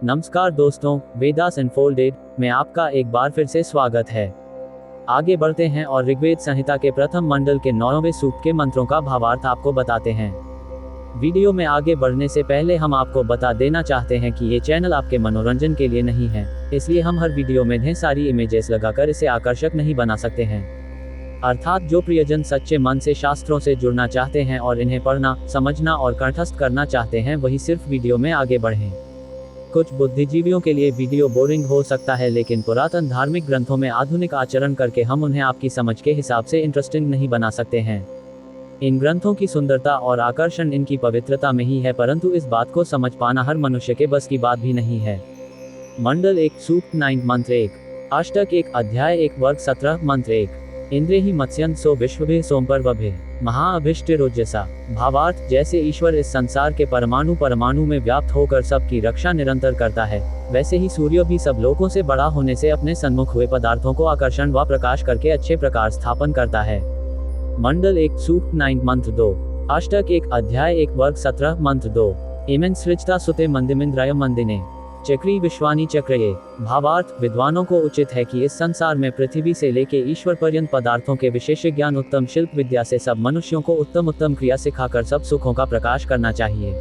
नमस्कार दोस्तों, वेदास अनफोल्डेड में आपका एक बार फिर से स्वागत है। आगे बढ़ते हैं और ऋग्वेद संहिता के प्रथम मंडल के 9वें सूक्त के मंत्रों का भावार्थ आपको बताते हैं। वीडियो में आगे बढ़ने से पहले हम आपको बता देना चाहते हैं कि ये चैनल आपके मनोरंजन के लिए नहीं है, इसलिए हम हर वीडियो में ढेर सारी इमेजेस लगाकर इसे आकर्षक नहीं बना सकते हैं। अर्थात जो प्रियजन सच्चे मन से शास्त्रों से जुड़ना चाहते हैं और इन्हें पढ़ना, समझना और कंठस्थ करना चाहते हैं, वही सिर्फ वीडियो में आगे बढ़ें। कुछ बुद्धिजीवियों के लिए वीडियो बोरिंग हो सकता है, लेकिन पुरातन धार्मिक ग्रंथों में आधुनिक आचरण करके हम उन्हें आपकी समझ के हिसाब से इंटरेस्टिंग नहीं बना सकते हैं। इन ग्रंथों की सुंदरता और आकर्षण इनकी पवित्रता में ही है, परंतु इस बात को समझ पाना हर मनुष्य के बस की बात भी नहीं है। मंडल 1 सूक्त 9 मंत्र 1 अष्टक 1 अध्याय 1 वर्ग 17 मंत्र 1 इंद्रे ही मत्स्यंत सो विश्वभे सोमपर्वभे महाअभिष्टिरोजसा। भावार्थ, जैसे ईश्वर इस संसार के परमाणु परमाणु में व्याप्त होकर सबकी रक्षा निरंतर करता है, वैसे ही सूर्य भी सब लोकों से बड़ा होने से अपने सन्मुख हुए पदार्थों को आकर्षण व प्रकाश करके अच्छे प्रकार स्थापन करता है। मंडल 1 सूक्त 9 मंत्र 2 अष्टक 1 अध्याय 1 वर्ग 17 मंत्र 2 इमेन सृजता सुते मंदिमिंद्राय मंदिने चक्री विश्वानी चक्रये। भावार्थ, विद्वानों को उचित है कि इस संसार में पृथ्वी से लेके ईश्वर पर्यंत पदार्थों के विशेष ज्ञान, उत्तम शिल्प विद्या से सब मनुष्यों को उत्तम उत्तम क्रिया सिखाकर सब सुखों का प्रकाश करना चाहिए।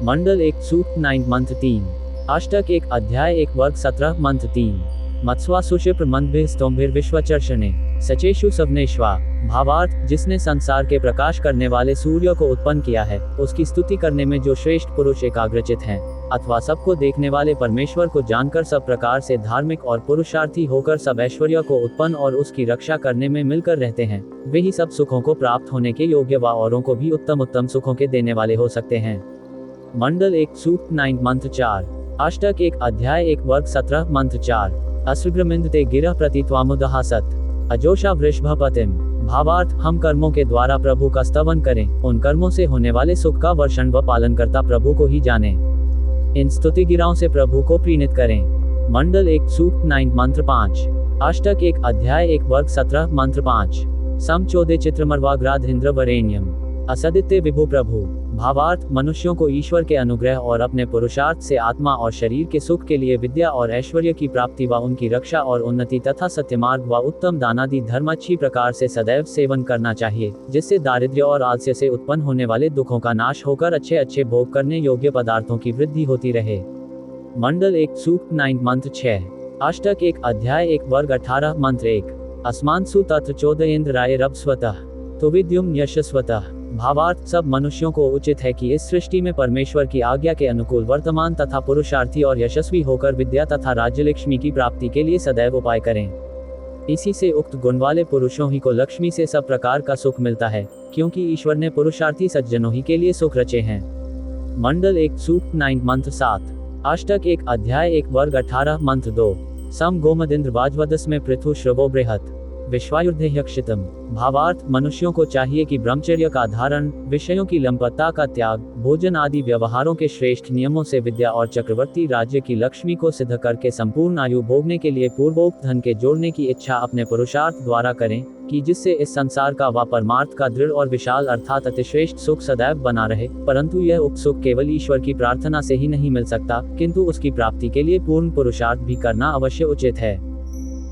मंडल 1 सूक्त 9 मंत्र 3 अष्टक 1 अध्याय 1 वर्ग 17 मंत्र 3 मत्स्वा सुशिप्र मंदभिः स्तोम्भिर विश्वचर्षणे सचेषु सवनेश्वा। भावार्थ, जिसने संसार के प्रकाश करने वाले सूर्य को उत्पन्न किया है, उसकी स्तुति करने में जो श्रेष्ठ पुरुष एकाग्रचित हैं, अथवा सबको देखने वाले परमेश्वर को जानकर सब प्रकार से धार्मिक और पुरुषार्थी होकर सब ऐश्वर्य को उत्पन्न और उसकी रक्षा करने में मिलकर रहते हैं, वे ही सब सुखों को प्राप्त होने के योग्य व औरों को भी उत्तम उत्तम सुखों के देने वाले हो सकते हैं। मंडल 1 सूक्त 9 मंत्र 4 अष्टक 1 अध्याय 1 वर्ग 17 मंत्र 4 अस्विग्रमिंद ते गिरह प्रतित्वामुदहा सत अजोषा वृषभपतिम। भावार्थ, हम कर्मों के द्वारा प्रभु का स्तवन करें, उन कर्मों से होने वाले सुख का वर्षण व पालन करता प्रभु को ही जाने, इन स्तुति गिराओं से प्रभु को प्रीणित करें। मंडल 1 सूक्त 9 मंत्र 5 अष्टक 1 अध्याय 1 वर्ग 17 मंत्र 5 सम चोदे चित्रमर्वाग्राधेन्द्र वरेण्यम असदित्य विभु प्रभु। भावार्थ, मनुष्यों को ईश्वर के अनुग्रह और अपने पुरुषार्थ से आत्मा और शरीर के सुख के लिए विद्या और ऐश्वर्य की प्राप्ति व उनकी रक्षा और उन्नति तथा सत्यमार्ग व उत्तम दानादि धर्म अच्छी प्रकार से सदैव सेवन करना चाहिए, जिससे दारिद्र्य और आलस्य से उत्पन्न होने वाले दुखों का नाश होकर अच्छे अच्छे भोग करने योग्य पदार्थों की वृद्धि होती रहे। मंडल 1 सूक्त 9 मंत्र 6 अष्टक 1 अध्याय 1 वर्ग 18 मंत्र 1 अस्मांसु तत्र चोदयेन्द्र राय रब स्वतः तुविद्युम यशस्वतः। भावार्थ, सब मनुष्यों को उचित है कि इस सृष्टि में परमेश्वर की आज्ञा के अनुकूल वर्तमान तथा पुरुषार्थी और यशस्वी होकर विद्या तथा राज्यलक्ष्मी की प्राप्ति के लिए सदैव उपाय करें। इसी से उक्त गुण वाले पुरुषों ही को लक्ष्मी से सब प्रकार का सुख मिलता है, क्योंकि ईश्वर ने पुरुषार्थी सज्जनों ही के लिए सुख रचे हैं। मंडल 1 सूक्त 9 मंत्र 7 अष्टक 1 अध्याय 1 वर्ग 18 मंत्र 2 सम गोमदिंद्र वाजवदस में पृथु श्रवो बृहत विश्वायुर्धेयक्षितम। भावार्थ, मनुष्यों को चाहिए कि ब्रह्मचर्य का धारण, विषयों की लंपटता का त्याग, भोजन आदि व्यवहारों के श्रेष्ठ नियमों से विद्या और चक्रवर्ती राज्य की लक्ष्मी को सिद्ध करके संपूर्ण आयु भोगने के लिए पूर्वोक्त धन के जोड़ने की इच्छा अपने पुरुषार्थ द्वारा करें, कि जिससे इस संसार का व परमार्थ का दृढ़ और विशाल अर्थात अतिश्रेष्ठ सुख सदैव बना रहे। परंतु यह उक्त सुख केवल ईश्वर की प्रार्थना से ही नहीं मिल सकता, किंतु उसकी प्राप्ति के लिए पूर्ण पुरुषार्थ भी करना अवश्य उचित है।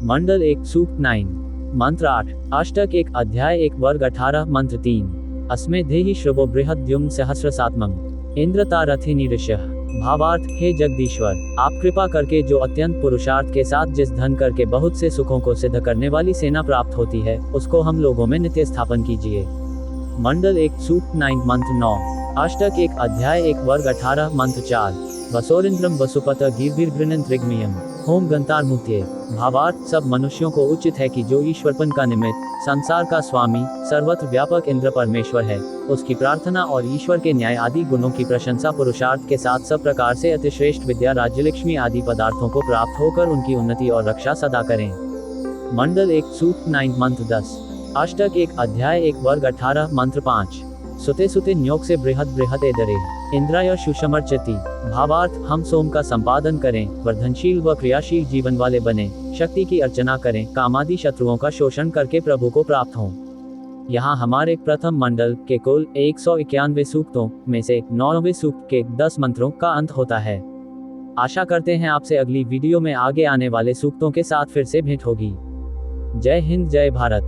मंडल 1 सूक्त 9 मंत्र 8 अष्टक 1 अध्याय 1 वर्ग 18 मंत्र 3 अस्मे धेहि श्रवो बृहद्युम सहस्रसात्मम इंद्रता रथे निरशः। भावार्थ, हे जगदीश्वर, आप कृपा करके जो अत्यंत पुरुषार्थ के साथ जिस धन करके बहुत से सुखों को सिद्ध करने वाली सेना प्राप्त होती है, उसको हम लोगों में नित्य स्थापन कीजिए। मंडल 1 सूक्त 9 मंत्र 9 अष्टक 1 अध्याय 1 वर्ग 18 मंत्र 4 वसोरिंद्रम वसुपत गिर्भिर्गृणन्त्रिग्मियम होम गंतारमुत्ये। भावार्थ, सब मनुष्यों को उचित है कि जो ईश्वरपन का निमित्त, संसार का स्वामी, सर्वत्र व्यापक इंद्र परमेश्वर है, उसकी प्रार्थना और ईश्वर के न्याय आदि गुणों की प्रशंसा पुरुषार्थ के साथ सब प्रकार से अतिश्रेष्ठ विद्या राज्यलक्ष्मी आदि पदार्थों को प्राप्त होकर उनकी उन्नति और रक्षा सदा करें। मंडल 1 सूक्त 9 मंत्र 10 अष्टक 1 अध्याय 1 वर्ग 18 मंत्र 5 सुते सुते न्योग से बृहद बृहद एदरे इंद्राय सुषमर्चति। भावार्थ, हम सोम का संपादन करें, वर्धनशील व क्रियाशील जीवन वाले बने, शक्ति की अर्चना करें, कामादि शत्रुओं का शोषण करके प्रभु को प्राप्त हों। यहाँ हमारे प्रथम मंडल के कुल 191 सूक्तों में से 9वें सूक्त के 10 मंत्रों का अंत होता है। आशा करते हैं आपसे अगली वीडियो में आगे आने वाले सूक्तों के साथ फिर से भेंट होगी। जय हिंद, जय भारत।